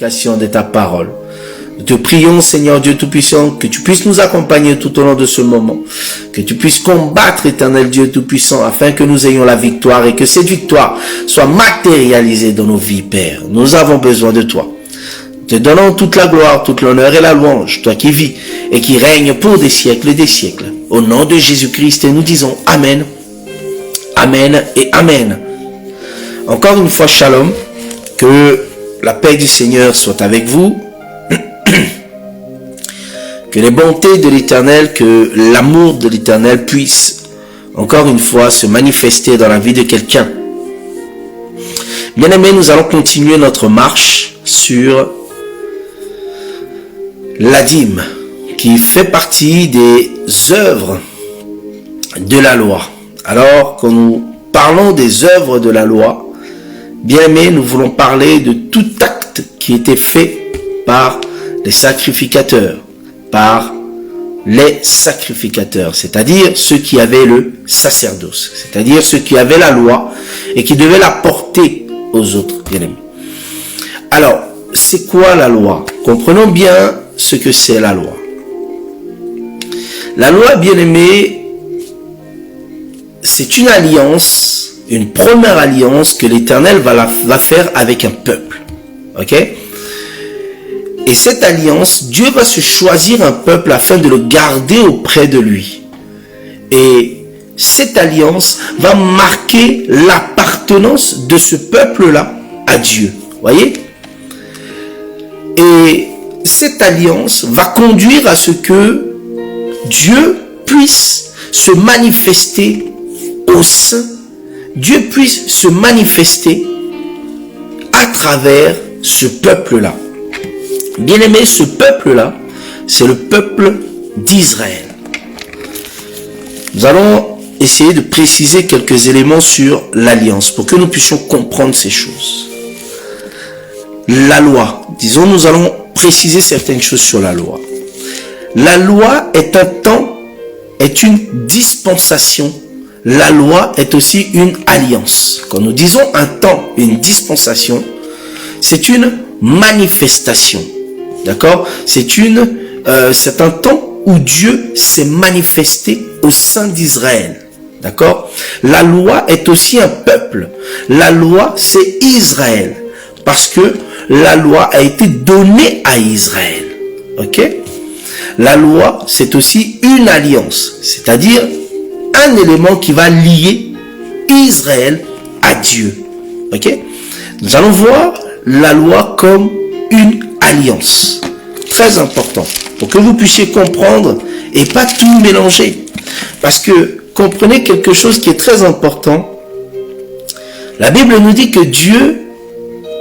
l'explication de ta parole. Nous te prions, Seigneur Dieu Tout-Puissant, que tu puisses nous accompagner tout au long de ce moment, que tu puisses combattre, Éternel Dieu Tout-Puissant, afin que nous ayons la victoire et que cette victoire soit matérialisée dans nos vies, Père. Nous avons besoin de toi. Te donnons toute la gloire, toute l'honneur et la louange, toi qui vis et qui règnes pour des siècles et des siècles. Au nom de Jésus-Christ, nous disons Amen, Amen et Amen. Encore une fois, Shalom, que la paix du Seigneur soit avec vous, que les bontés de l'Éternel, que l'amour de l'Éternel puisse encore une fois se manifester dans la vie de quelqu'un. Bien-aimés, nous allons continuer notre marche sur la dîme, qui fait partie des œuvres de la loi. Alors, quand nous parlons des œuvres de la loi, bien-aimés, nous voulons parler de tout acte qui était fait par les sacrificateurs, c'est-à-dire ceux qui avaient le sacerdoce, c'est-à-dire ceux qui avaient la loi et qui devaient la porter aux autres, bien-aimés. Alors, c'est quoi la loi? Comprenons bien ce que c'est la loi. La loi, bien-aimés, c'est une alliance, une première alliance que l'Éternel va faire avec un peuple. Ok? Et cette alliance, Dieu va se choisir un peuple afin de le garder auprès de lui. Et cette alliance va marquer l'appartenance de ce peuple-là à Dieu. Voyez? Et cette alliance va conduire à ce que Dieu puisse se manifester au sein, Dieu puisse se manifester à travers ce peuple-là. Bien-aimé, ce peuple-là, c'est le peuple d'Israël. Nous allons essayer de préciser quelques éléments sur l'alliance pour que nous puissions comprendre ces choses. La loi, disons, nous allons préciser certaines choses sur la loi. La loi est un temps, est une dispensation. La loi est aussi une alliance. Quand nous disons un temps, une dispensation, c'est une manifestation. D'accord? C'est un temps où Dieu s'est manifesté au sein d'Israël. D'accord? La loi est aussi un peuple. La loi, c'est Israël. Parce que la loi a été donnée à Israël. Ok? La loi, c'est aussi une alliance. C'est-à-dire un élément qui va lier Israël à Dieu. Ok? Nous allons voir la loi comme une alliance. Très important. Pour que vous puissiez comprendre et pas tout mélanger. Parce que comprenez quelque chose qui est très important. La Bible nous dit que Dieu,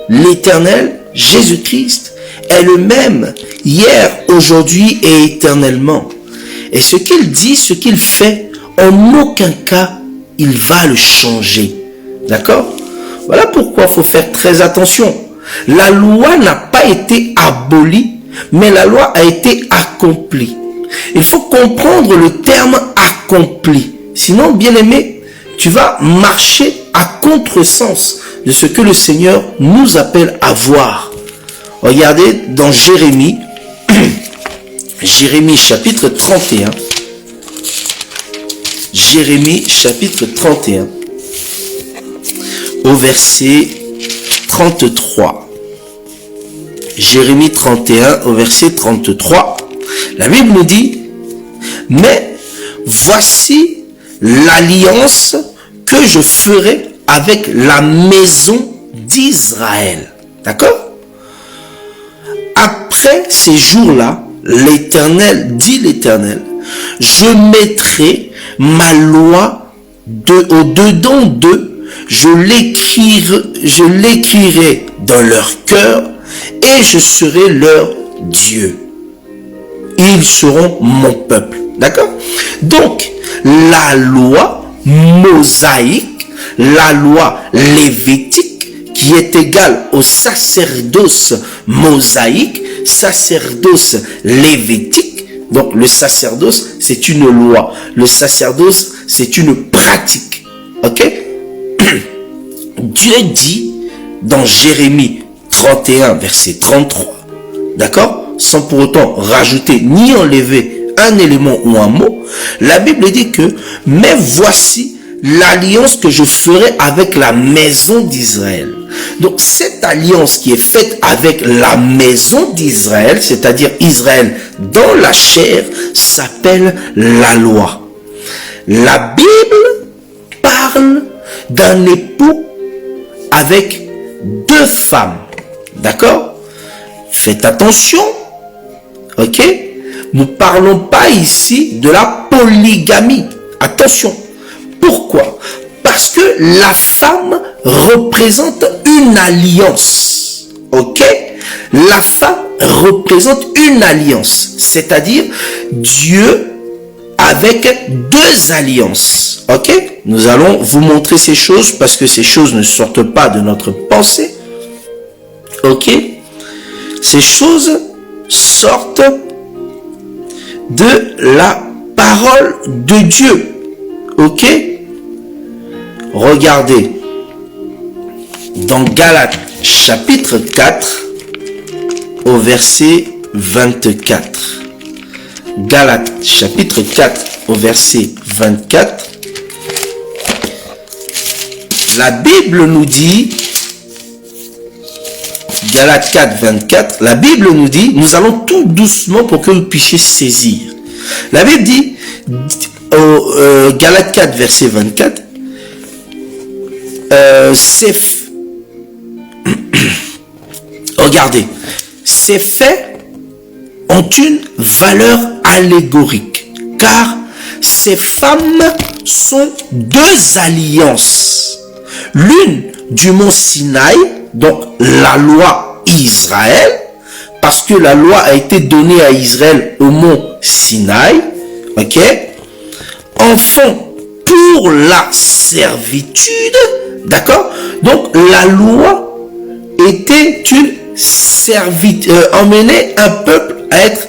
l'Éternel, Jésus-Christ, est le même hier, aujourd'hui et éternellement. Et ce qu'il dit, ce qu'il fait, en aucun cas, il va le changer. D'accord? Voilà pourquoi il faut faire très attention. La loi n'a pas été abolie, mais la loi a été accomplie. Il faut comprendre le terme accompli. Sinon, bien-aimé, tu vas marcher à contresens de ce que le Seigneur nous appelle à voir. Regardez dans Jérémie, Jérémie chapitre 31. Jérémie chapitre 31 au verset 33. Jérémie 31 au verset 33. La Bible nous dit: mais voici l'alliance que je ferai avec la maison d'Israël. D'accord? Après ces jours-là, l'Éternel, dit l'Éternel, je mettrai ma loi au-dedans d'eux, je l'écrirai dans leur cœur et je serai leur Dieu. Ils seront mon peuple. D'accord? Donc, la loi mosaïque, la loi lévitique, qui est égale au sacerdoce mosaïque, sacerdoce lévitique. Donc, le sacerdoce, c'est une loi. Le sacerdoce, c'est une pratique. Ok? Dieu dit dans Jérémie 31, verset 33, d'accord, sans pour autant rajouter ni enlever un élément ou un mot, la Bible dit que « Mais voici l'alliance que je ferai avec la maison d'Israël. » Donc cette alliance qui est faite avec la maison d'Israël, c'est-à-dire Israël dans la chair, s'appelle la loi. La Bible parle d'un époux avec deux femmes. D'accord? Faites attention. Ok? Nous ne parlons pas ici de la polygamie. Attention. Pourquoi? Parce que la femme représente une alliance. Ok? La femme représente une alliance. C'est-à-dire Dieu avec deux alliances. Ok? Nous allons vous montrer ces choses parce que ces choses ne sortent pas de notre pensée. Ok? Ces choses sortent de la parole de Dieu. Ok? Regardez. Dans Galates chapitre 4 au verset 24. Galates chapitre 4 au verset 24. La Bible nous dit, Galates 4, 24, la Bible nous dit, nous allons tout doucement pour que vous puissiez saisir. La Bible dit, Galates 4, verset 24, regardez, ces faits ont une valeur allégorique, car ces femmes sont deux alliances. L'une du mont Sinaï, donc la loi Israël, parce que la loi a été donnée à Israël au mont Sinaï, ok, en font pour la servitude, d'accord. Donc la loi était une servitude, emmenait un peuple à être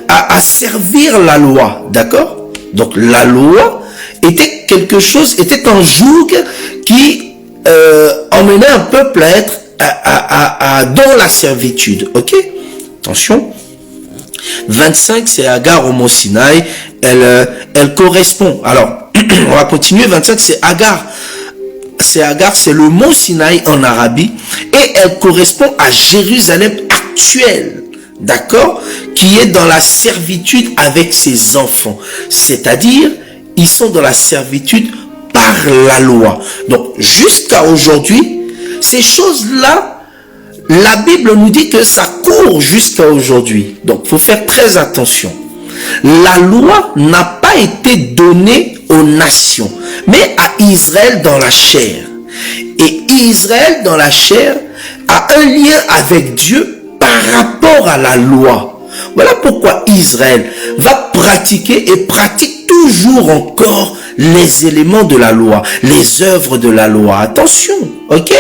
à servir la loi, d'accord. Donc la loi était quelque chose, était un joug qui emmenait un peuple à être dans la servitude. Ok? Attention. 25, c'est Agar au mont Sinaï. Elle correspond. Alors, on va continuer. 25, c'est Agar. C'est Agar, c'est le mont Sinaï en Arabie. Et elle correspond à Jérusalem actuelle. D'accord? Qui est dans la servitude avec ses enfants. C'est-à-dire, ils sont dans la servitude par la loi. Donc, jusqu'à aujourd'hui, ces choses-là, la Bible nous dit que ça court jusqu'à aujourd'hui. Donc, il faut faire très attention. La loi n'a pas été donnée aux nations, mais à Israël dans la chair. Et Israël dans la chair a un lien avec Dieu par rapport à la loi. Voilà pourquoi Israël va pratiquer et pratique toujours encore les éléments de la loi, les œuvres de la loi. Attention, ok?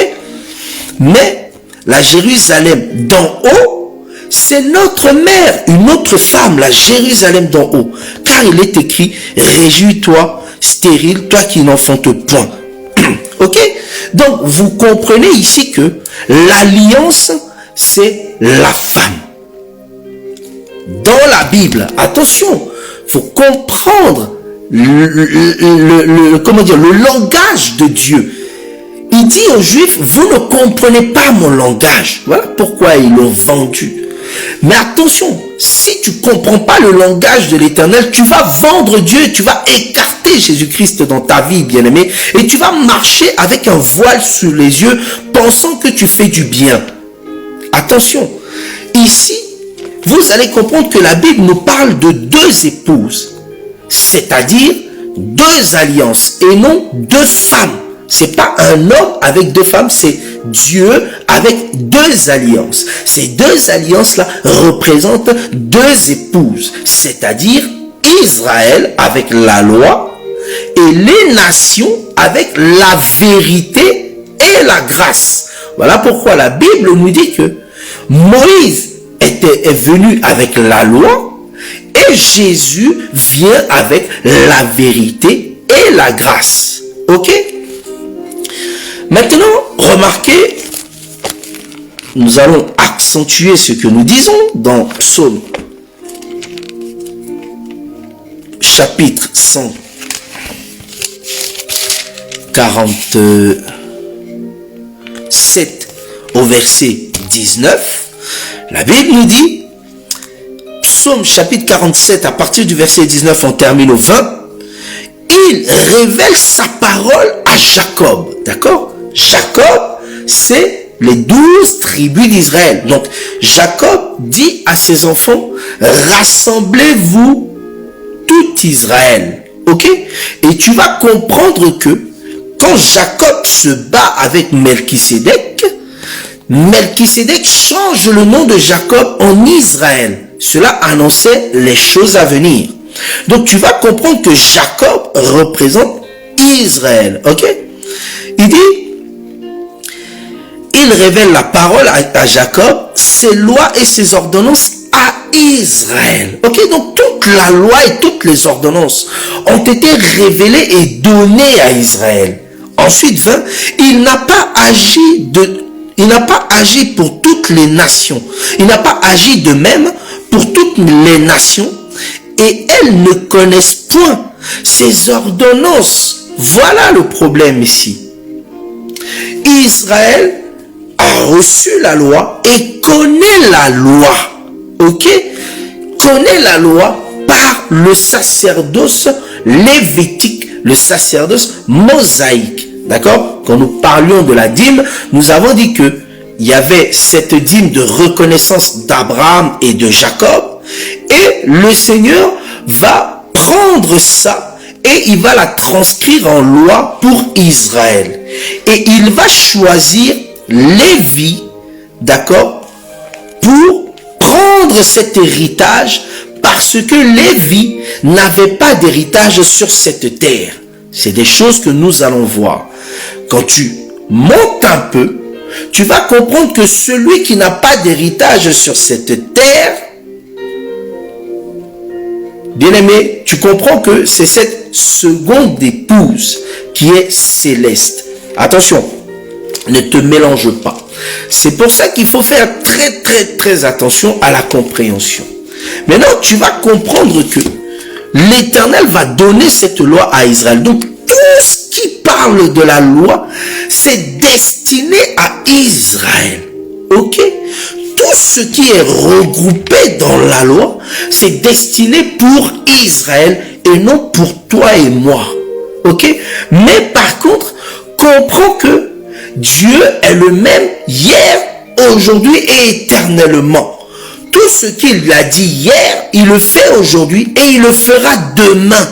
Mais la Jérusalem d'en haut, c'est notre mère, une autre femme, la Jérusalem d'en haut. Car il est écrit, réjouis-toi, stérile, toi qui n'enfantes point. Ok? Donc, vous comprenez ici que l'alliance, c'est la femme. Dans la Bible, attention, il faut comprendre le langage de Dieu. Il dit aux Juifs, vous ne comprenez pas mon langage. Voilà pourquoi ils l'ont vendu. Mais attention, si tu ne comprends pas le langage de l'Éternel, tu vas vendre Dieu, tu vas écarter Jésus-Christ dans ta vie, bien-aimé, et tu vas marcher avec un voile sur les yeux, pensant que tu fais du bien. Attention, ici, vous allez comprendre que la Bible nous parle de deux épouses, c'est-à-dire deux alliances et non deux femmes. C'est pas un homme avec deux femmes, c'est Dieu avec deux alliances. Ces deux alliances-là représentent deux épouses, c'est-à-dire Israël avec la loi et les nations avec la vérité et la grâce. Voilà pourquoi la Bible nous dit que Moïse est venu avec la loi et Jésus vient avec la vérité et la grâce. Ok? Maintenant, remarquez nous allons accentuer ce que nous disons dans Psaume chapitre 147 au verset 19. La Bible nous dit, Psaume chapitre 47 à partir du verset 19, on termine au 20. Il révèle sa parole à Jacob. D'accord? Jacob, c'est les 12 tribus d'Israël. Donc, Jacob dit à ses enfants, rassemblez-vous tout Israël. Ok? Et tu vas comprendre que quand Jacob se bat avec Melchisédek, Melchisédek change le nom de Jacob en Israël. Cela annonçait les choses à venir. Donc tu vas comprendre que Jacob représente Israël. Ok? Il dit, il révèle la parole à Jacob, ses lois et ses ordonnances à Israël. Ok? Donc toute la loi et toutes les ordonnances ont été révélées et données à Israël. Ensuite, 20, il n'a pas agi pour toutes les nations. Il n'a pas agi de même pour toutes les nations. Et elles ne connaissent point ces ordonnances. Voilà le problème ici. Israël a reçu la loi et connaît la loi. Ok? Connaît la loi par le sacerdoce lévitique, le sacerdoce mosaïque. D'accord? Quand nous parlions de la dîme, nous avons dit que il y avait cette dîme de reconnaissance d'Abraham et de Jacob. Et le Seigneur va prendre ça et il va la transcrire en loi pour Israël. Et il va choisir Lévi, d'accord, pour prendre cet héritage parce que Lévi n'avait pas d'héritage sur cette terre. C'est des choses que nous allons voir. Quand tu montes un peu, tu vas comprendre que celui qui n'a pas d'héritage sur cette terre, bien-aimé, tu comprends que c'est cette seconde épouse qui est céleste. Attention, ne te mélange pas. C'est pour ça qu'il faut faire très attention à la compréhension. Maintenant, tu vas comprendre que l'Éternel va donner cette loi à Israël. Donc, tout ce qui parle de la loi, c'est destiné à Israël. Ok? Tout ce qui est regroupé dans la loi, c'est destiné pour Israël et non pour toi et moi. Ok? Mais par contre, comprends que Dieu est le même hier, aujourd'hui et éternellement. Tout ce qu'il a dit hier, il le fait aujourd'hui et il le fera demain.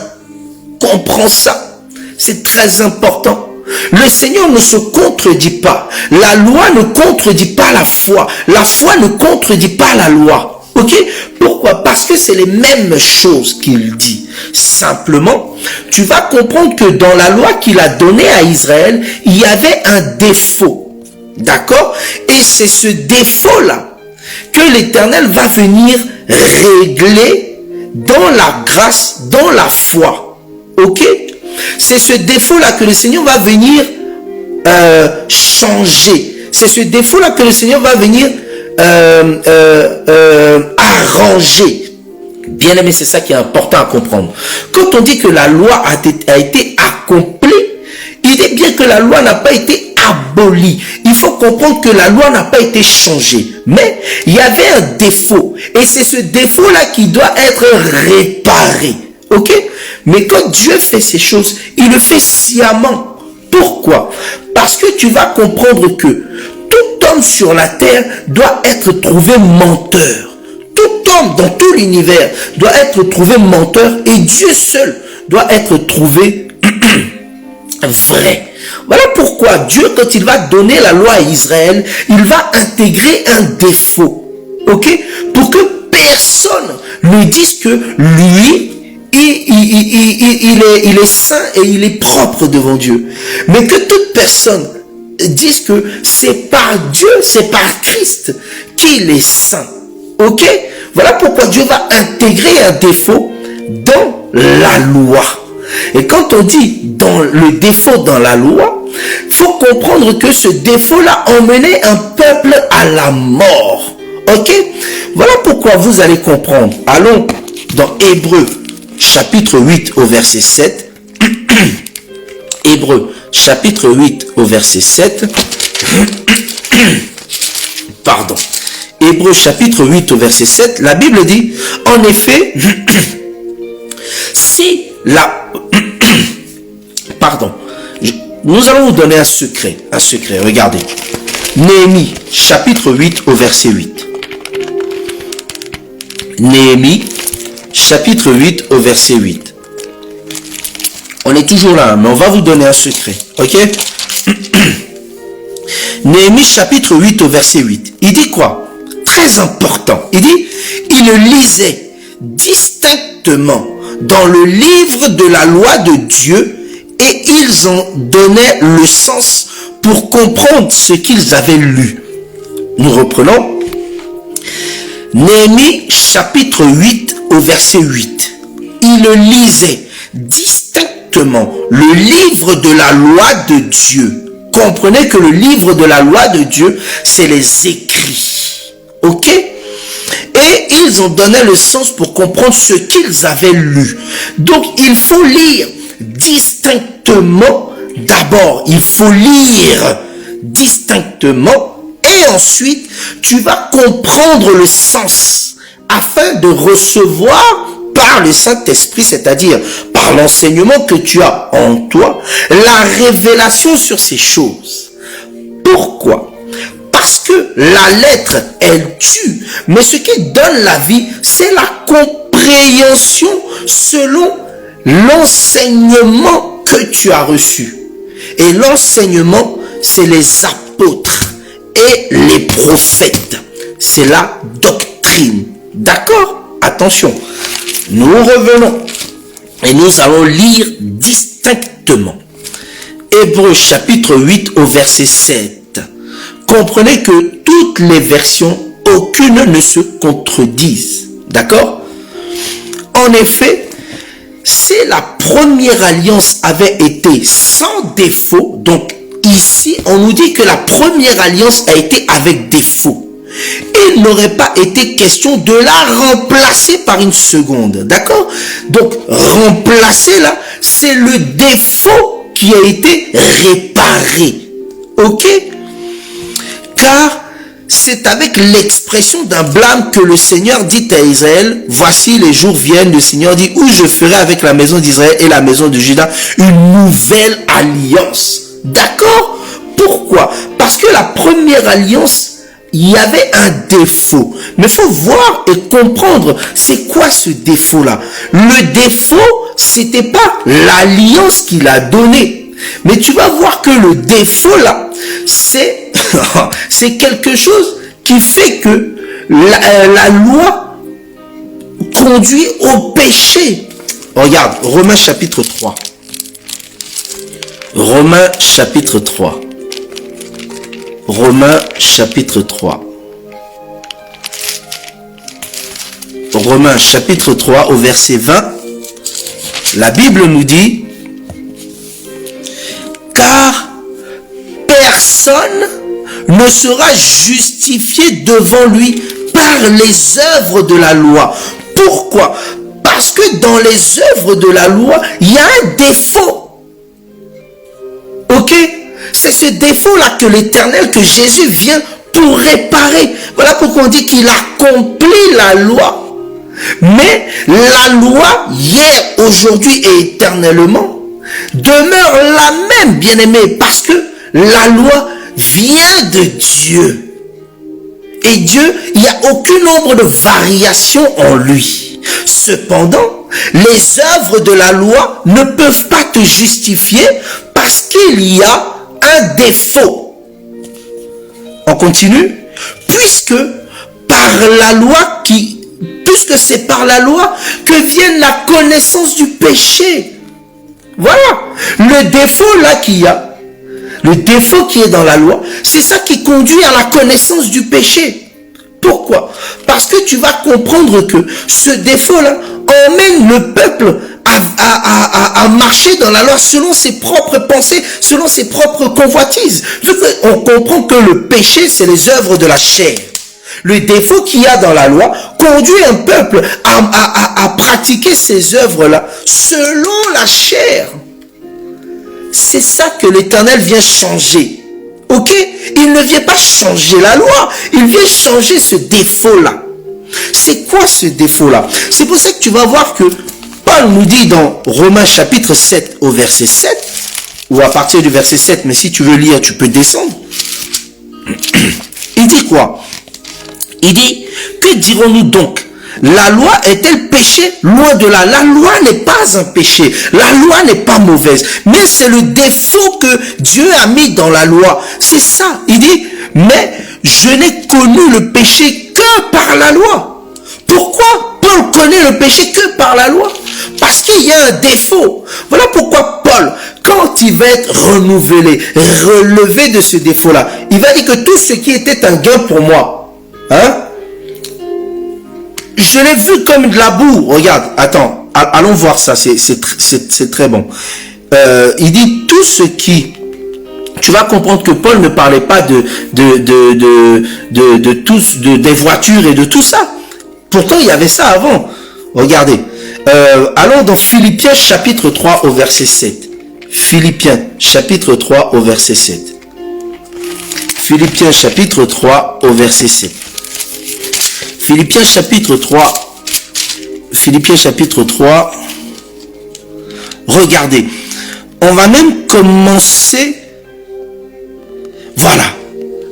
Comprends ça. C'est très important. Le Seigneur ne se contredit pas. La loi ne contredit pas la foi. La foi ne contredit pas la loi. Ok? Pourquoi? Parce que c'est les mêmes choses qu'il dit. Simplement, tu vas comprendre que dans la loi qu'il a donnée à Israël, il y avait un défaut. D'accord? Et c'est ce défaut-là que l'Éternel va venir régler dans la grâce, dans la foi. Ok? C'est ce défaut-là que le Seigneur va venir changer. C'est ce défaut-là que le Seigneur va venir arranger. Bien aimé, c'est ça qui est important à comprendre. Quand on dit que la loi a été accomplie, il dit bien que la loi n'a pas été abolie. Il faut comprendre que la loi n'a pas été changée. Mais il y avait un défaut. Et c'est ce défaut-là qui doit être réparé. Ok? Mais quand Dieu fait ces choses, il le fait sciemment. Pourquoi? Parce que tu vas comprendre que tout homme sur la terre doit être trouvé menteur. Tout homme dans tout l'univers doit être trouvé menteur et Dieu seul doit être trouvé vrai. Voilà pourquoi Dieu, quand il va donner la loi à Israël, il va intégrer un défaut. Ok? Pour que personne ne dise que lui, il est saint et il est propre devant Dieu. Mais que toute personne dise que c'est par Dieu, c'est par Christ qu'il est saint. Ok? Voilà pourquoi Dieu va intégrer un défaut dans la loi. Et quand on dit dans le défaut dans la loi, faut comprendre que ce défaut-là emmenait un peuple à la mort. Ok? Voilà pourquoi vous allez comprendre. Allons dans Hébreux, chapitre 8 au verset 7. Hébreux, chapitre 8 au verset 7. Pardon. Hébreux, chapitre 8 au verset 7. La Bible dit, en effet, si la... Pardon. Nous allons vous donner un secret. Un secret, regardez. Néhémie, chapitre 8 au verset 8. Néhémie, chapitre 8 au verset 8. On est toujours là, mais on va vous donner un secret. Ok? Néhémie, chapitre 8 au verset 8. Il dit quoi? Très important. Il dit, il lisait distinctement dans le livre de la loi de Dieu et ils en donnaient le sens pour comprendre ce qu'ils avaient lu. Nous reprenons. Néhémie chapitre 8 au verset 8. Il lisait distinctement le livre de la loi de Dieu. Comprenez que le livre de la loi de Dieu, c'est les écrits. Ok? Et ils ont donné le sens pour comprendre ce qu'ils avaient lu. Donc, il faut lire distinctement. D'abord, il faut lire distinctement. Et ensuite, tu vas comprendre le sens afin de recevoir par le Saint-Esprit, c'est-à-dire par l'enseignement que tu as en toi, la révélation sur ces choses. Pourquoi? Parce que la lettre, elle tue, mais ce qui donne la vie, c'est la compréhension selon l'enseignement que tu as reçu. Et l'enseignement, c'est les apôtres et les prophètes. C'est la doctrine. D'accord? Attention. Nous revenons et nous allons lire distinctement. Hébreux chapitre 8 au verset 7. Comprenez que toutes les versions, aucune ne se contredisent. D'accord? En effet, si la première alliance avait été sans défaut, donc ici on nous dit que la première alliance a été avec défaut. Il n'aurait pas été question de la remplacer par une seconde. D'accord? Donc, remplacer là, c'est le défaut qui a été réparé. Ok? Car c'est avec l'expression d'un blâme que le Seigneur dit à Israël, voici les jours viennent, le Seigneur dit, où je ferai avec la maison d'Israël et la maison de Juda une nouvelle alliance. D'accord? Pourquoi? Parce que la première alliance, il y avait un défaut. Mais il faut voir et comprendre, c'est quoi ce défaut-là? Le défaut, c'était pas l'alliance qu'il a donnée. Mais tu vas voir que le défaut-là, c'est quelque chose qui fait que la loi conduit au péché. Regarde, Romains chapitre 3. Romains chapitre 3. Romains chapitre 3. Romains chapitre 3 au verset 20. La Bible nous dit, car personne ne sera justifié devant lui par les œuvres de la loi. Pourquoi? Parce que dans les œuvres de la loi, il y a un défaut. Ok? C'est ce défaut-là que l'Éternel, que Jésus vient pour réparer. Voilà pourquoi on dit qu'il accomplit la loi. Mais la loi, hier, aujourd'hui et éternellement, demeure la même, bien-aimé, parce que la loi vient de Dieu. Et Dieu, il n'y a aucun nombre de variations en lui. Cependant, les œuvres de la loi ne peuvent pas te justifier parce qu'il y a un défaut. On continue. Puisque c'est par la loi que vient la connaissance du péché. Voilà. Le défaut là qu'il y a, le défaut qui est dans la loi, c'est ça qui conduit à la connaissance du péché. Pourquoi? Parce que tu vas comprendre que ce défaut là emmène le peuple à à marcher dans la loi selon ses propres pensées, selon ses propres convoitises. Vu qu'on comprend que le péché, c'est les œuvres de la chair. Le défaut qu'il y a dans la loi conduit un peuple à pratiquer ces œuvres-là selon la chair. C'est ça que l'Éternel vient changer. Ok? Il ne vient pas changer la loi, il vient changer ce défaut-là. C'est quoi ce défaut-là? C'est pour ça que tu vas voir que Paul nous dit dans Romains chapitre 7 au verset 7, ou à partir du verset 7, mais si tu veux lire, tu peux descendre. Il dit quoi? Il dit, que dirons-nous donc? La loi est-elle péché? Loin de là. La loi n'est pas un péché. La loi n'est pas mauvaise. Mais c'est le défaut que Dieu a mis dans la loi. C'est ça. Il dit, mais je n'ai connu le péché que par la loi. Pourquoi Paul connaît le péché que par la loi? Parce qu'il y a un défaut. Voilà pourquoi Paul, quand il va être renouvelé, relevé de ce défaut-là, il va dire que tout ce qui était un gain pour moi, je l'ai vu comme de la boue. Regarde, attends, allons voir ça, c'est très bon. Il dit tout ce qui... Tu vas comprendre que Paul ne parlait pas des voitures et de tout ça. Pourtant, il y avait ça avant. Regardez. Allons dans Philippiens chapitre 3 au verset 7. Philippiens chapitre 3 au verset 7. Philippiens chapitre 3 au verset 7. Philippiens chapitre 3. Philippiens chapitre 3. Regardez. On va même commencer. Voilà.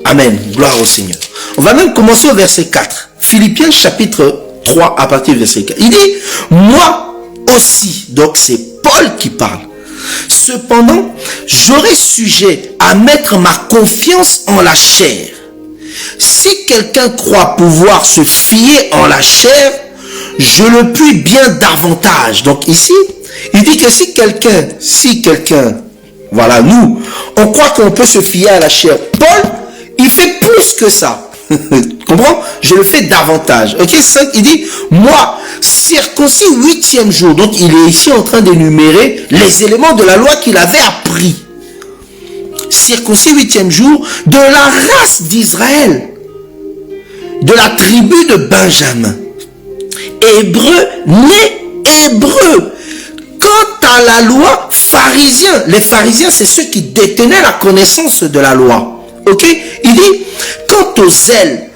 Amen. Gloire au Seigneur. On va même commencer au verset 4. Philippiens chapitre 3 à partir du verset 4. Il dit, moi aussi, donc c'est Paul qui parle. Cependant, j'aurai sujet à mettre ma confiance en la chair. Si quelqu'un croit pouvoir se fier en la chair, je le puis bien davantage. Donc ici, il dit que si quelqu'un, voilà, nous, on croit qu'on peut se fier à la chair. Paul, il fait plus que ça. Comprends? Je le fais davantage. Ok, 5, il dit, moi, circoncis 8e jour. Donc, il est ici en train d'énumérer les éléments de la loi qu'il avait appris. Circoncis 8e jour de la race d'Israël, de la tribu de Benjamin. Hébreu, né hébreu. Quant à la loi, pharisiens. Les pharisiens, c'est ceux qui détenaient la connaissance de la loi. Ok? Il dit, quant aux zèles,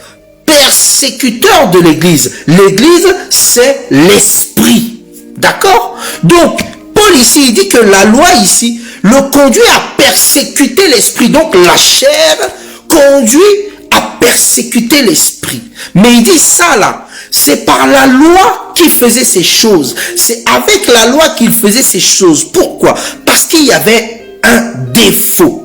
persécuteurs de l'église. L'église, c'est l'esprit. D'accord? Donc, Paul ici, il dit que la loi ici le conduit à persécuter l'esprit. Donc, la chair conduit à persécuter l'esprit. Mais il dit ça là, c'est par la loi qu'il faisait ces choses. C'est avec la loi qu'il faisait ces choses. Pourquoi? Parce qu'il y avait un défaut.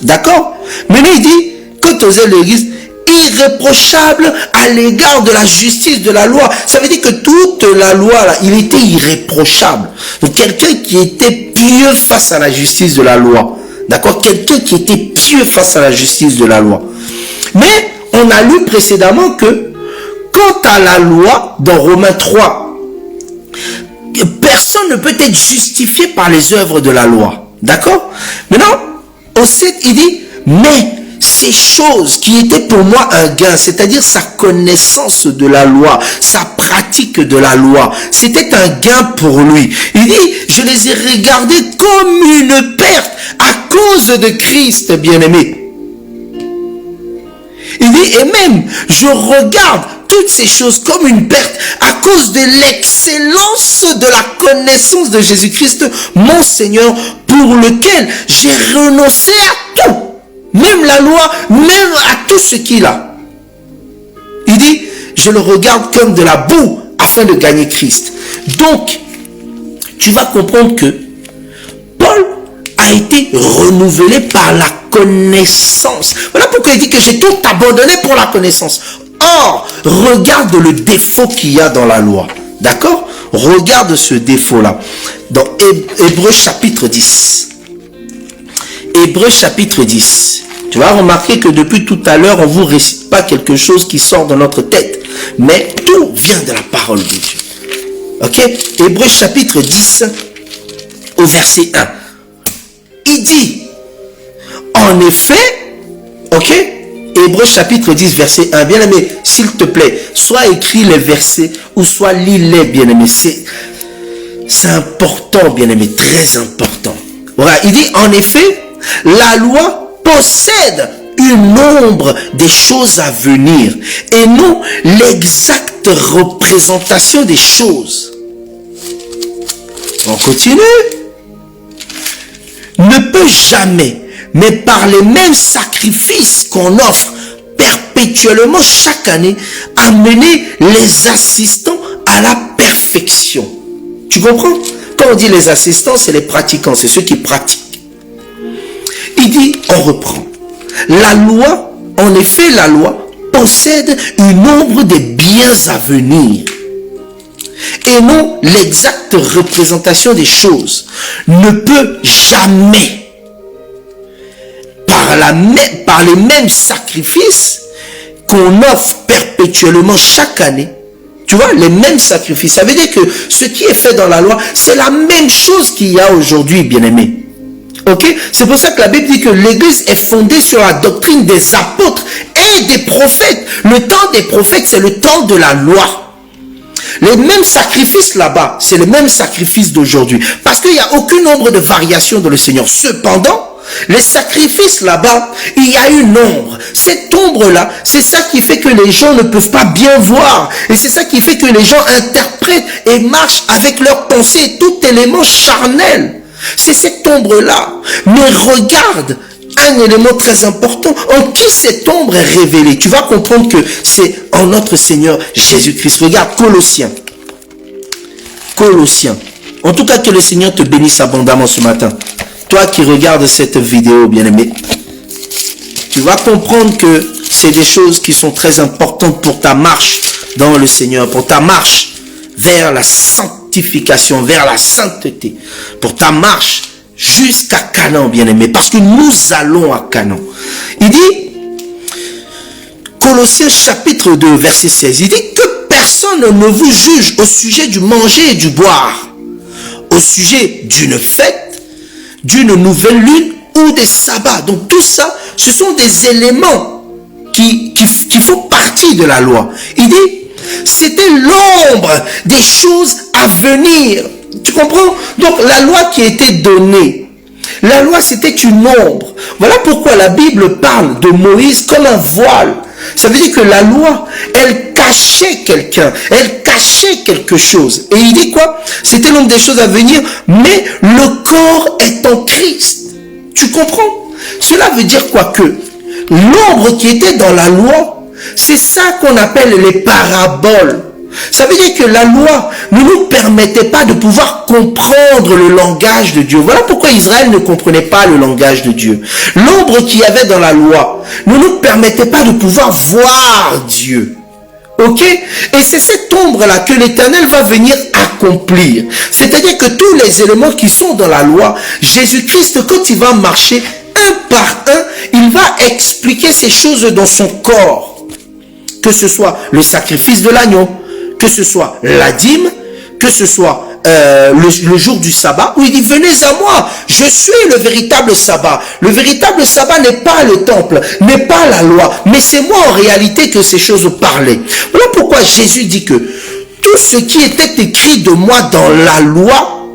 D'accord? Mais il dit, quant aux zèles de l'église, irréprochable à l'égard de la justice de la loi. Ça veut dire que toute la loi, là, il était irréprochable. Donc, quelqu'un qui était pieux face à la justice de la loi. D'accord? Quelqu'un qui était pieux face à la justice de la loi. Mais, on a lu précédemment que, quant à la loi, dans Romains 3, personne ne peut être justifié par les œuvres de la loi. D'accord? Maintenant, au 7, il dit, mais ces choses qui étaient pour moi un gain, c'est-à-dire sa connaissance de la loi, sa pratique de la loi, c'était un gain pour lui. Il dit, je les ai regardées comme une perte à cause de Christ, bien-aimé. Il dit, et même, je regarde toutes ces choses comme une perte à cause de l'excellence de la connaissance de Jésus-Christ, mon Seigneur, pour lequel j'ai renoncé à tout. Même la loi, même à tout ce qu'il a. Il dit, je le regarde comme de la boue afin de gagner Christ. Donc, tu vas comprendre que Paul a été renouvelé par la connaissance. Voilà pourquoi il dit que j'ai tout abandonné pour la connaissance. Or, regarde le défaut qu'il y a dans la loi. D'accord? Regarde ce défaut-là. Dans Hébreux chapitre 10. Hébreux chapitre 10. Tu vas remarquer que depuis tout à l'heure, on ne vous récite pas quelque chose qui sort de notre tête. Mais tout vient de la parole de Dieu. Ok? Hébreux chapitre 10 au verset 1. Il dit, en effet, ok? Hébreux chapitre 10 verset 1. Bien aimé, s'il te plaît, soit écris les versets ou soit lis-les, bien aimé. C'est important, bien aimé, très important. Voilà, il dit, en effet, la loi possède une ombre des choses à venir et non l'exacte représentation des choses. On continue. Ne peut jamais, mais par les mêmes sacrifices qu'on offre perpétuellement chaque année, amener les assistants à la perfection. Tu comprends? Quand on dit les assistants, c'est les pratiquants, c'est ceux qui pratiquent. Il dit, on reprend. La loi, en effet, la loi possède une ombre des biens à venir et non l'exacte représentation des choses. Ne peut jamais, par les mêmes sacrifices qu'on offre perpétuellement chaque année, tu vois, les mêmes sacrifices. Ça veut dire que ce qui est fait dans la loi, c'est la même chose qu'il y a aujourd'hui, bien-aimés. Ok? C'est pour ça que la Bible dit que l'Église est fondée sur la doctrine des apôtres et des prophètes. Le temps des prophètes, c'est le temps de la loi. Les mêmes sacrifices là-bas, c'est les mêmes sacrifices d'aujourd'hui. Parce qu'il n'y a aucune ombre de variation dans le Seigneur. Cependant, les sacrifices là-bas, il y a une ombre. Cette ombre-là, c'est ça qui fait que les gens ne peuvent pas bien voir. Et c'est ça qui fait que les gens interprètent et marchent avec leurs pensées, tout élément charnel. C'est cette ombre-là. Mais regarde un élément très important. En qui cette ombre est révélée? Tu vas comprendre que c'est en notre Seigneur Jésus-Christ. Regarde Colossiens. Colossiens. En tout cas, que le Seigneur te bénisse abondamment ce matin. Toi qui regardes cette vidéo, bien-aimé, tu vas comprendre que c'est des choses qui sont très importantes pour ta marche dans le Seigneur, pour ta marche vers la sanctification, vers la sainteté, pour ta marche jusqu'à Canaan, bien-aimé, parce que nous allons à Canaan. Il dit, Colossiens chapitre 2, verset 16, il dit que personne ne vous juge au sujet du manger et du boire, au sujet d'une fête, d'une nouvelle lune ou des sabbats. Donc tout ça, ce sont des éléments qui font partie de la loi. Il dit, c'était l'ombre des choses à venir. Tu comprends? Donc la loi qui a été donnée, la loi c'était une ombre. Voilà pourquoi la Bible parle de Moïse comme un voile. Ça veut dire que la loi, elle cachait quelqu'un, elle cachait quelque chose. Et il dit quoi? C'était l'ombre des choses à venir, mais le corps est en Christ. Tu comprends? Cela veut dire quoi? Que l'ombre qui était dans la loi, c'est ça qu'on appelle les paraboles. Ça veut dire que la loi ne nous permettait pas de pouvoir comprendre le langage de Dieu. Voilà pourquoi Israël ne comprenait pas le langage de Dieu. L'ombre qu'il y avait dans la loi ne nous permettait pas de pouvoir voir Dieu. Ok? Et c'est cette ombre-là que l'Éternel va venir accomplir. C'est-à-dire que tous les éléments qui sont dans la loi, Jésus-Christ, quand il va marcher un par un, il va expliquer ces choses dans son corps. Que ce soit le sacrifice de l'agneau, que ce soit la dîme, que ce soit le jour du sabbat, où il dit, venez à moi, je suis le véritable sabbat. Le véritable sabbat n'est pas le temple, n'est pas la loi, mais c'est moi en réalité que ces choses parlaient. Voilà pourquoi Jésus dit que tout ce qui était écrit de moi dans la loi,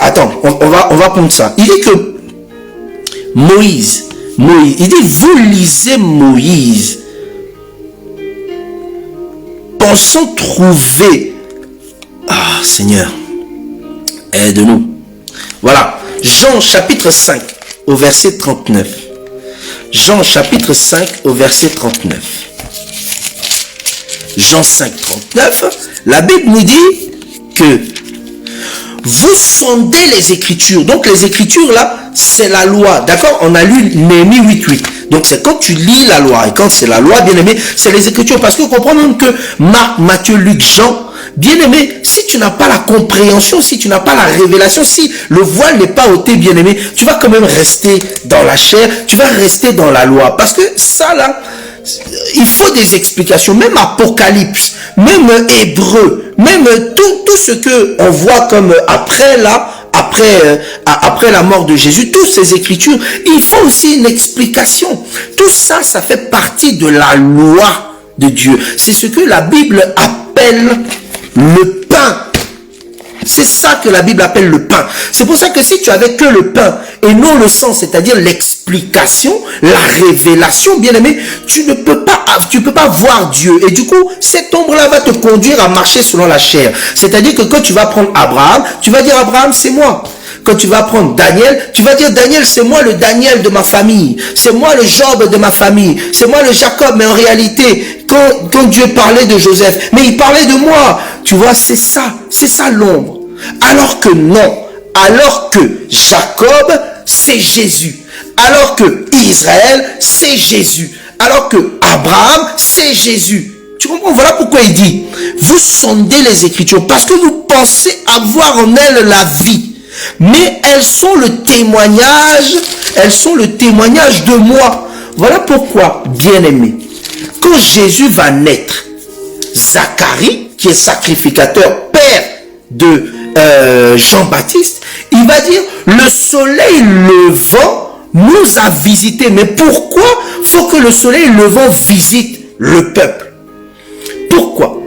attends, on va prendre ça. Il dit que Moïse, il dit, vous lisez Moïse, pensons trouver. Ah, Seigneur, aide-nous. Voilà, Jean chapitre 5 au verset 39. Jean chapitre 5 au verset 39. Jean 5, 39, la Bible nous dit que vous sondez les Écritures. Donc les Écritures là, c'est la loi. D'accord? On a lu Néhémie 8.8. Donc c'est quand tu lis la loi. Et quand c'est la loi, bien aimé, c'est les Écritures. Parce que comprends même que Marc, Matthieu, Luc, Jean, bien aimé, si tu n'as pas la compréhension, si tu n'as pas la révélation, si le voile n'est pas ôté, bien aimé, tu vas quand même rester dans la chair, tu vas rester dans la loi. Parce que ça là, il faut des explications, même Apocalypse, même Hébreu, même tout ce que on voit comme après la mort de Jésus, toutes ces écritures, il faut aussi une explication. Tout ça, ça fait partie de la loi de Dieu. C'est ce que la Bible appelle le pain. C'est ça que la Bible appelle le pain. C'est pour ça que si tu avais que le pain et non le sang, c'est-à-dire l'explication, la révélation, bien aimé, tu ne peux pas voir Dieu. Et du coup, cette ombre-là va te conduire à marcher selon la chair. C'est-à-dire que quand tu vas prendre Abraham, tu vas dire Abraham, c'est moi. Quand tu vas prendre Daniel, tu vas dire Daniel, c'est moi le Daniel de ma famille. C'est moi le Job de ma famille. C'est moi le Jacob. Mais en réalité, quand Dieu parlait de Joseph, mais il parlait de moi. Tu vois, c'est ça l'ombre. Alors que non. Alors que Jacob, c'est Jésus. Alors que Israël, c'est Jésus. Alors que Abraham, c'est Jésus. Tu comprends? Voilà pourquoi il dit, vous sondez les Écritures parce que vous pensez avoir en elles la vie. Mais elles sont le témoignage de moi. Voilà pourquoi, bien-aimé, quand Jésus va naître, Zacharie, qui est sacrificateur, père de Jean-Baptiste, il va dire, le soleil levant nous a visité. Mais pourquoi faut que le soleil levant visite le peuple? Pourquoi?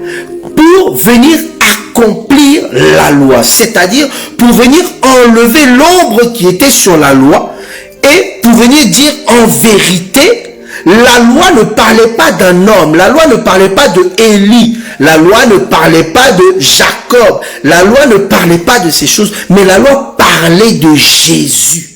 Pour venir accomplir la loi, c'est-à-dire pour venir enlever l'ombre qui était sur la loi et pour venir dire en vérité, la loi ne parlait pas d'un homme, la loi ne parlait pas de Élie, la loi ne parlait pas de Jacob, la loi ne parlait pas de ces choses, mais la loi parlait de Jésus.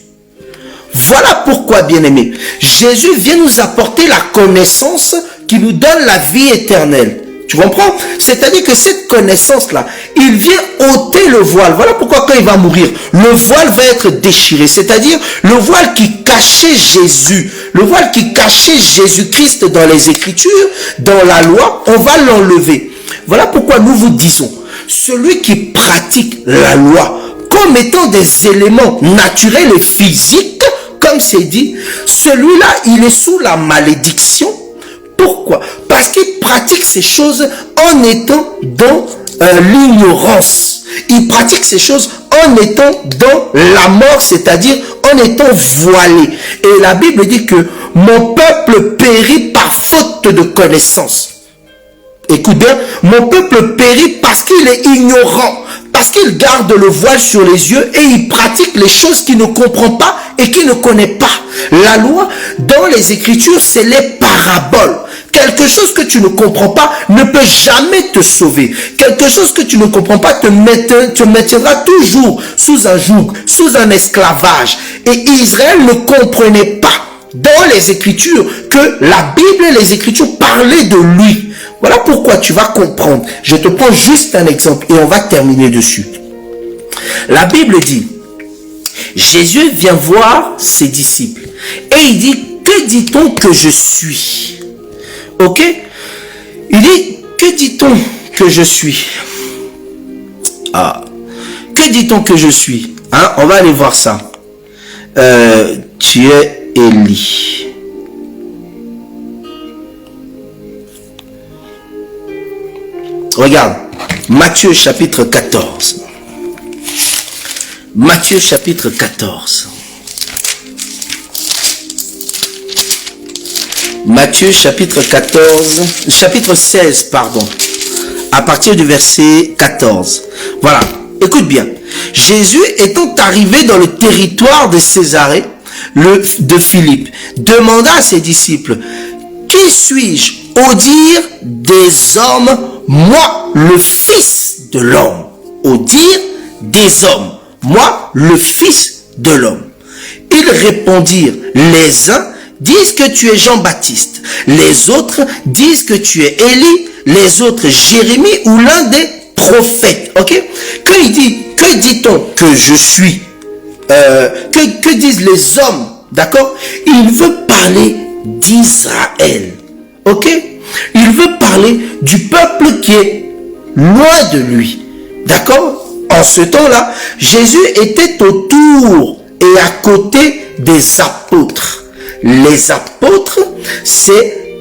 Voilà pourquoi, bien-aimés, Jésus vient nous apporter la connaissance qui nous donne la vie éternelle. Tu comprends? C'est-à-dire que cette connaissance-là, il vient ôter le voile. Voilà pourquoi quand il va mourir, le voile va être déchiré. C'est-à-dire le voile qui cachait Jésus, le voile qui cachait Jésus-Christ dans les Écritures, dans la loi, on va l'enlever. Voilà pourquoi nous vous disons, celui qui pratique la loi comme étant des éléments naturels et physiques, comme c'est dit, celui-là, il est sous la malédiction. Pourquoi? Parce qu'il pratique ces choses en étant dans l'ignorance. Il pratique ces choses en étant dans la mort, c'est-à-dire en étant voilé. Et la Bible dit que mon peuple périt par faute de connaissance. Écoute bien, mon peuple périt parce qu'il est ignorant, parce qu'il garde le voile sur les yeux et il pratique les choses qu'il ne comprend pas et qu'il ne connaît pas. La loi, dans les Écritures, c'est les paraboles. Quelque chose que tu ne comprends pas ne peut jamais te sauver. Quelque chose que tu ne comprends pas te mettra toujours sous un joug, sous un esclavage. Et Israël ne comprenait pas dans les Écritures que la Bible et les Écritures parlaient de lui. Voilà pourquoi tu vas comprendre. Je te prends juste un exemple et on va terminer dessus. La Bible dit, Jésus vient voir ses disciples et il dit, que dit-on que je suis? Ok? Il dit, que dit-on que je suis? Ah, que dit-on que je suis? Hein? On va aller voir ça. Tu es Élie. Regarde, Matthieu chapitre 14. Matthieu chapitre 14. Matthieu chapitre 14, chapitre 16, pardon, à partir du verset 14. Voilà, écoute bien. Jésus étant arrivé dans le territoire de Césarée, de Philippe, demanda à ses disciples, qui suis-je au dire des hommes, moi, le Fils de l'homme? Au dire des hommes, moi, le Fils de l'homme. Ils répondirent, les uns disent que tu es Jean-Baptiste, les autres disent que tu es Élie, les autres Jérémie ou l'un des prophètes. Ok? Quand il dit, que dit-on que je suis? Que disent les hommes? D'accord? Il veut parler d'Israël. Ok? Il veut parler du peuple qui est loin de lui. D'accord? En ce temps-là, Jésus était autour et à côté des apôtres. Les apôtres, c'est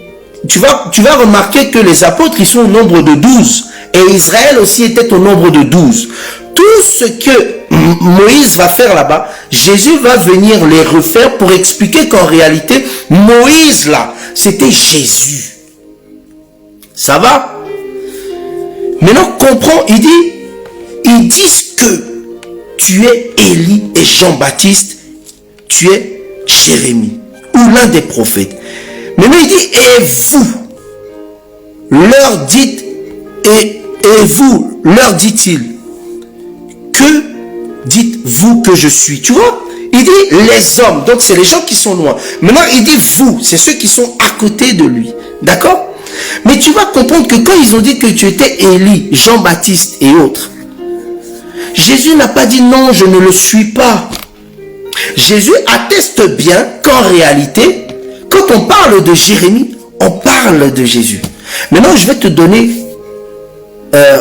tu vas remarquer que les apôtres, ils sont au nombre de 12. Et Israël aussi était au nombre de 12. Tout ce que Moïse va faire là-bas, Jésus va venir les refaire pour expliquer qu'en réalité, Moïse là, c'était Jésus. Ça va? Maintenant, comprends, ils disent que tu es Élie et Jean-Baptiste, tu es Jérémie, ou l'un des prophètes. Maintenant, il dit, et vous, leur dites, et vous, leur dit-il, que dites-vous que je suis? Tu vois? Il dit les hommes, donc c'est les gens qui sont loin. Maintenant, il dit vous, c'est ceux qui sont à côté de lui. D'accord? Mais tu vas comprendre que quand ils ont dit que tu étais Élie, Jean-Baptiste et autres, Jésus n'a pas dit non, je ne le suis pas. Jésus atteste bien qu'en réalité, quand on parle de Jérémie, on parle de Jésus. Maintenant, je vais te donner,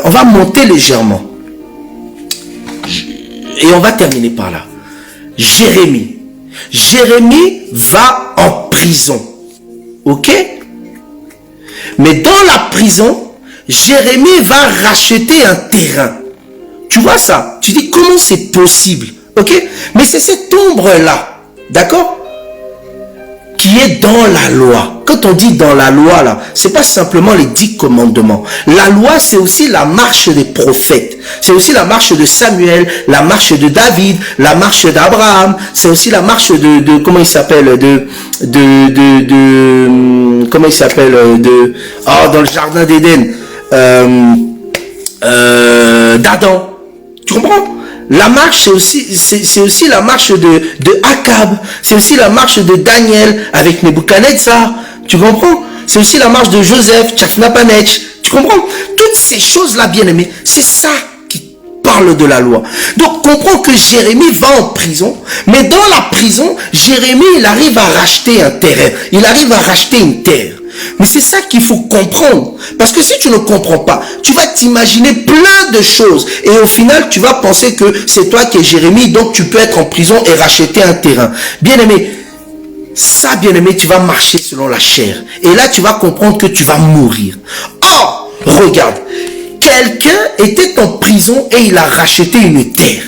on va monter légèrement. Et on va terminer par là. Jérémie. Jérémie va en prison. Ok? Mais dans la prison, Jérémie va racheter un terrain. Tu vois ça? Tu dis comment c'est possible? Ok? Mais c'est cette ombre-là. D'accord? Qui est dans la loi. Quand on dit dans la loi là, c'est pas simplement les 10 commandements. La loi, c'est aussi la marche des prophètes. C'est aussi la marche de Samuel, la marche de David, la marche d'Abraham. C'est aussi la marche de comment il s'appelle comment il s'appelle dans le jardin d'Éden d'Adam. Tu comprends? La marche, c'est aussi la marche de Akab. C'est aussi la marche de Daniel avec Nebuchadnezzar. Tu comprends? C'est aussi la marche de Joseph, Tchafnapanech. Tu comprends? Toutes ces choses-là, bien aimés, c'est ça qui parle de la loi. Donc, comprends que Jérémie va en prison, mais dans la prison, Jérémie, il arrive à racheter un terrain. Il arrive à racheter une terre. Mais c'est ça qu'il faut comprendre. Parce que si tu ne comprends pas, tu vas t'imaginer plein de choses. Et au final, tu vas penser que c'est toi qui es Jérémie, donc tu peux être en prison et racheter un terrain. Bien aimé, ça, bien aimé, tu vas marcher selon la chair. Et là, tu vas comprendre que tu vas mourir. Or, regarde, quelqu'un était en prison et il a racheté une terre.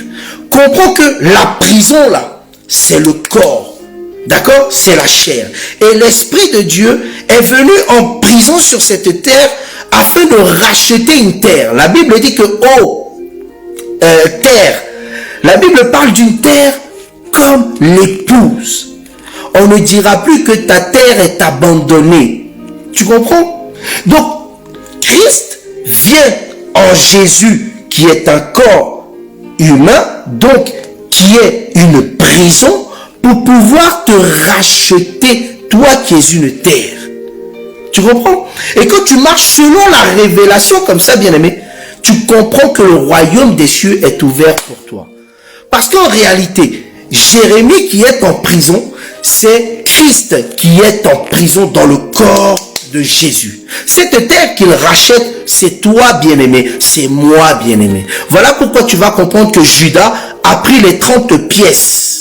Comprends que la prison, là, c'est le corps. D'accord? C'est la chair. Et l'Esprit de Dieu est venu en prison sur cette terre afin de racheter une terre. La Bible dit que, terre. La Bible parle d'une terre comme l'épouse. On ne dira plus que ta terre est abandonnée. Tu comprends? Donc, Christ vient en Jésus qui est un corps humain, donc qui est une prison, pour pouvoir te racheter, toi qui es une terre. Tu comprends? Et quand tu marches selon la révélation comme ça, bien-aimé, tu comprends que le royaume des cieux est ouvert pour toi. Parce qu'en réalité, Jérémie qui est en prison, c'est Christ qui est en prison dans le corps de Jésus. Cette terre qu'il rachète, c'est toi, bien-aimé, c'est moi, bien-aimé. Voilà pourquoi tu vas comprendre que Judas a pris les 30 pièces.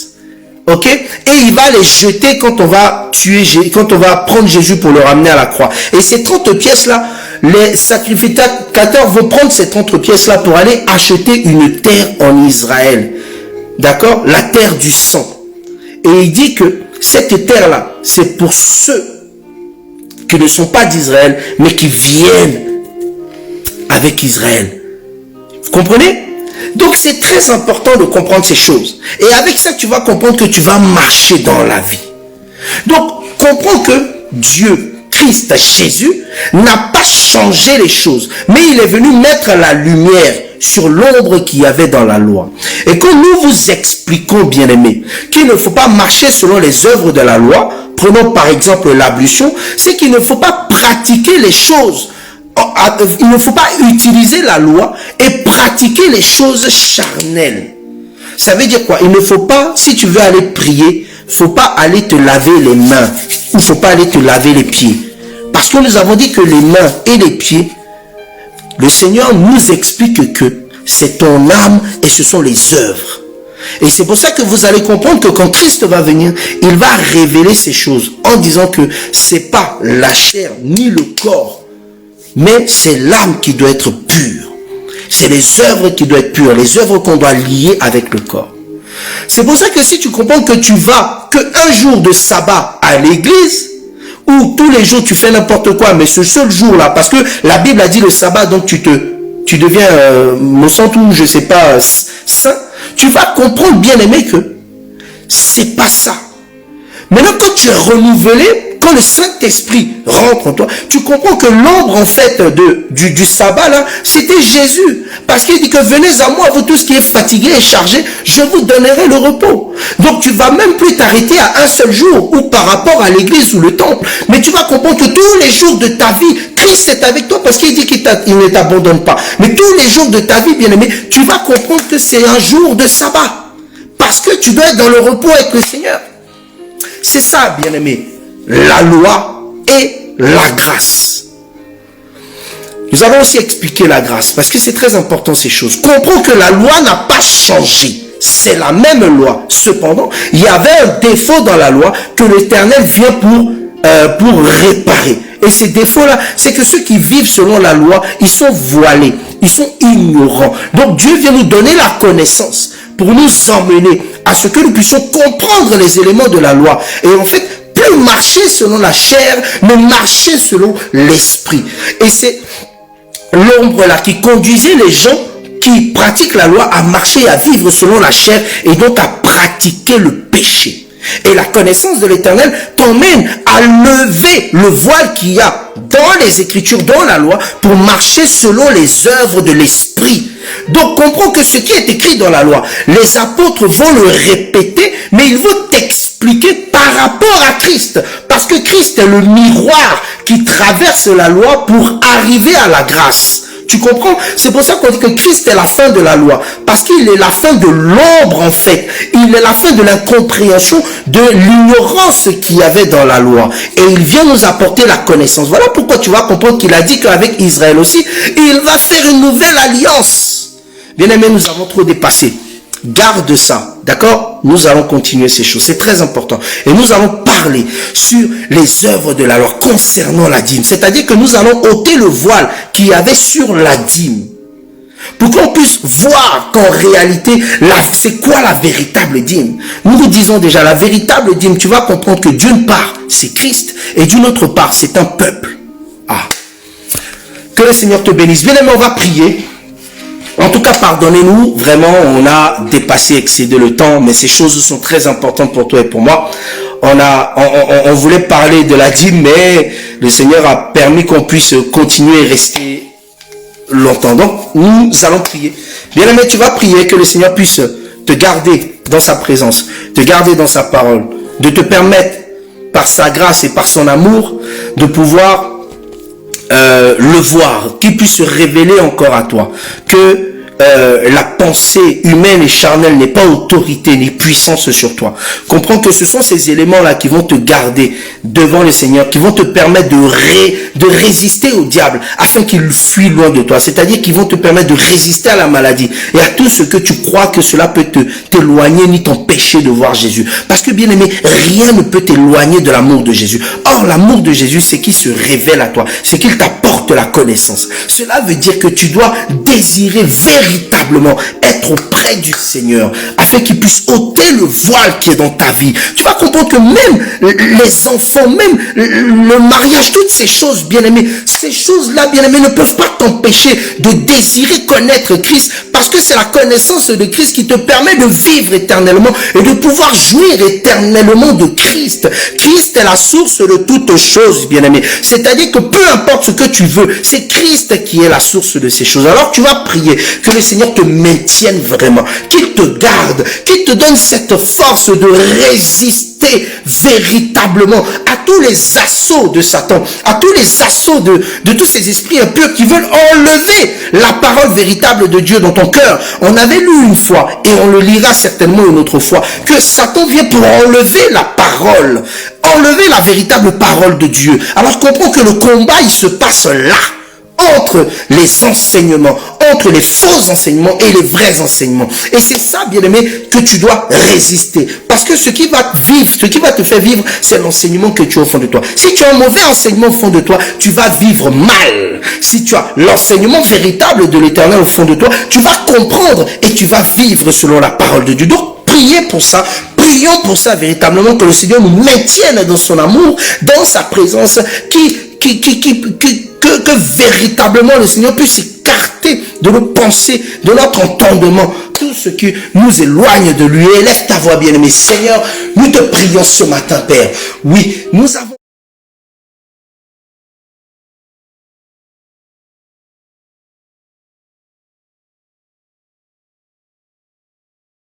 Ok? Et il va les jeter quand on va quand on va prendre Jésus pour le ramener à la croix. Et ces 30 pièces-là, les sacrificateurs vont prendre ces 30 pièces-là pour aller acheter une terre en Israël. D'accord? La terre du sang. Et il dit que cette terre-là, c'est pour ceux qui ne sont pas d'Israël, mais qui viennent avec Israël. Vous comprenez? Donc c'est très important de comprendre ces choses. Et avec ça, tu vas comprendre que tu vas marcher dans la vie. Donc, comprends que Dieu, Christ, Jésus, n'a pas changé les choses. Mais il est venu mettre la lumière sur l'ombre qu'il y avait dans la loi. Et quand nous vous expliquons, bien-aimés, qu'il ne faut pas marcher selon les œuvres de la loi, prenons par exemple l'ablution, c'est qu'il ne faut pas pratiquer les choses. Il ne faut pas utiliser la loi et pratiquer les choses charnelles. Ça veut dire quoi? Il ne faut pas, si tu veux aller prier, faut pas aller te laver les mains ou faut pas aller te laver les pieds. Parce que nous avons dit que les mains et les pieds, le Seigneur nous explique que c'est ton âme et ce sont les œuvres. Et c'est pour ça que vous allez comprendre que quand Christ va venir, il va révéler ces choses en disant que c'est pas la chair ni le corps, mais c'est l'âme qui doit être pure. C'est les œuvres qui doivent être pures, les œuvres qu'on doit lier avec le corps. C'est pour ça que si tu comprends que tu vas qu'un jour de sabbat à l'église, ou tous les jours tu fais n'importe quoi, mais ce seul jour-là, parce que la Bible a dit le sabbat, donc tu deviens, me sens tout, je sais pas, saint, tu vas comprendre, bien aimé, que c'est pas ça. Maintenant, quand tu es renouvelé, quand le Saint-Esprit rentre en toi, tu comprends que l'ombre, en fait, du sabbat, là, c'était Jésus. Parce qu'il dit que venez à moi, vous tous qui êtes fatigués et chargés, je vous donnerai le repos. Donc, tu vas même plus t'arrêter à un seul jour, ou par rapport à l'église ou le temple. Mais tu vas comprendre que tous les jours de ta vie, Christ est avec toi, parce qu'il dit qu'il ne t'abandonne pas. Mais tous les jours de ta vie, bien aimé, tu vas comprendre que c'est un jour de sabbat. Parce que tu dois être dans le repos avec le Seigneur. C'est ça, bien aimé. La loi et la grâce. Nous allons aussi expliquer la grâce, parce que c'est très important ces choses. Comprends que la loi n'a pas changé. C'est la même loi. Cependant, il y avait un défaut dans la loi que l'Éternel vient pour réparer. Et ces défauts-là, c'est que ceux qui vivent selon la loi, ils sont voilés, ils sont ignorants. Donc Dieu vient nous donner la connaissance pour nous emmener à ce que nous puissions comprendre les éléments de la loi. Et en fait, plus marcher selon la chair, mais marcher selon l'esprit. Et c'est l'ombre là qui conduisait les gens qui pratiquent la loi à marcher et à vivre selon la chair et donc à pratiquer le péché. Et la connaissance de l'Éternel t'emmène à lever le voile qu'il y a dans les Écritures, dans la loi, pour marcher selon les œuvres de l'Esprit. Donc comprends que ce qui est écrit dans la loi, les apôtres vont le répéter, mais ils vont t'expliquer par rapport à Christ. Parce que Christ est le miroir qui traverse la loi pour arriver à la grâce. Tu comprends? C'est pour ça qu'on dit que Christ est la fin de la loi. Parce qu'il est la fin de l'ombre en fait. Il est la fin de l'incompréhension, de l'ignorance qu'il y avait dans la loi. Et il vient nous apporter la connaissance. Voilà pourquoi tu vas comprendre qu'il a dit qu'avec Israël aussi, il va faire une nouvelle alliance. Bien aimé, nous avons trop dépassé. Garde ça, d'accord? Nous allons continuer ces choses, c'est très important. Et nous allons parler sur les œuvres de la loi concernant la dîme. C'est-à-dire que nous allons ôter le voile qu'il y avait sur la dîme. Pour qu'on puisse voir qu'en réalité, c'est quoi la véritable dîme? Nous vous disons déjà, la véritable dîme, tu vas comprendre que d'une part, c'est Christ, et d'une autre part, c'est un peuple. Ah. Que le Seigneur te bénisse. Bien aimé, on va prier. En tout cas, pardonnez-nous, vraiment, on a dépassé, excédé le temps, mais ces choses sont très importantes pour toi et pour moi. On voulait parler de la dîme, mais le Seigneur a permis qu'on puisse continuer et rester longtemps. Donc, nous allons prier. Bien aimé, tu vas prier que le Seigneur puisse te garder dans sa présence, te garder dans sa parole, de te permettre, par sa grâce et par son amour, de pouvoir le voir, qu'il puisse se révéler encore à toi, que la pensée humaine et charnelle n'est pas autorité ni puissance sur toi. Comprends que ce sont ces éléments-là qui vont te garder devant le Seigneur, qui vont te permettre de résister au diable afin qu'il fuit loin de toi. C'est-à-dire qu'ils vont te permettre de résister à la maladie et à tout ce que tu crois que cela peut t'éloigner ni t'empêcher de voir Jésus. Parce que bien aimé, rien ne peut t'éloigner de l'amour de Jésus. Or, l'amour de Jésus, c'est qu'il se révèle à toi, c'est qu'il t'apporte la connaissance. Cela veut dire que tu dois désirer véritablement être auprès du Seigneur afin qu'il puisse ôter le voile qui est dans ta vie. Tu vas comprendre que même les enfants, même le mariage, toutes ces choses, bien aimés, ces choses-là, bien aimés, ne peuvent pas t'empêcher de désirer connaître Christ, parce que c'est la connaissance de Christ qui te permet de vivre éternellement et de pouvoir jouir éternellement de Christ. Christ est la source de toutes choses, bien aimés. C'est-à-dire que peu importe ce que tu veux, c'est Christ qui est la source de ces choses. Alors tu vas prier que le Seigneur te maintienne vraiment, qu'il te garde, qu'il te donne cette force de résister véritablement à tous les assauts de Satan, à tous les assauts de tous ces esprits impurs qui veulent enlever la parole véritable de Dieu dans ton cœur. On avait lu une fois, et on le lira certainement une autre fois, que Satan vient pour enlever la parole, enlever la véritable parole de Dieu. Alors comprends que le combat, il se passe là, entre les enseignements, entre les faux enseignements et les vrais enseignements. Et c'est ça, bien-aimé, que tu dois résister. Parce que ce qui va vivre, ce qui va te faire vivre, c'est l'enseignement que tu as au fond de toi. Si tu as un mauvais enseignement au fond de toi, tu vas vivre mal. Si tu as l'enseignement véritable de l'Éternel au fond de toi, tu vas comprendre et tu vas vivre selon la parole de Dieu. Donc, priez pour ça. Prions pour ça véritablement, que le Seigneur nous maintienne dans son amour, dans sa présence, que véritablement le Seigneur puisse écarter de nos pensées, de notre entendement, tout ce qui nous éloigne de lui. Élève ta voix, bien-aimé. Seigneur, nous te prions ce matin, Père. Oui, nous avons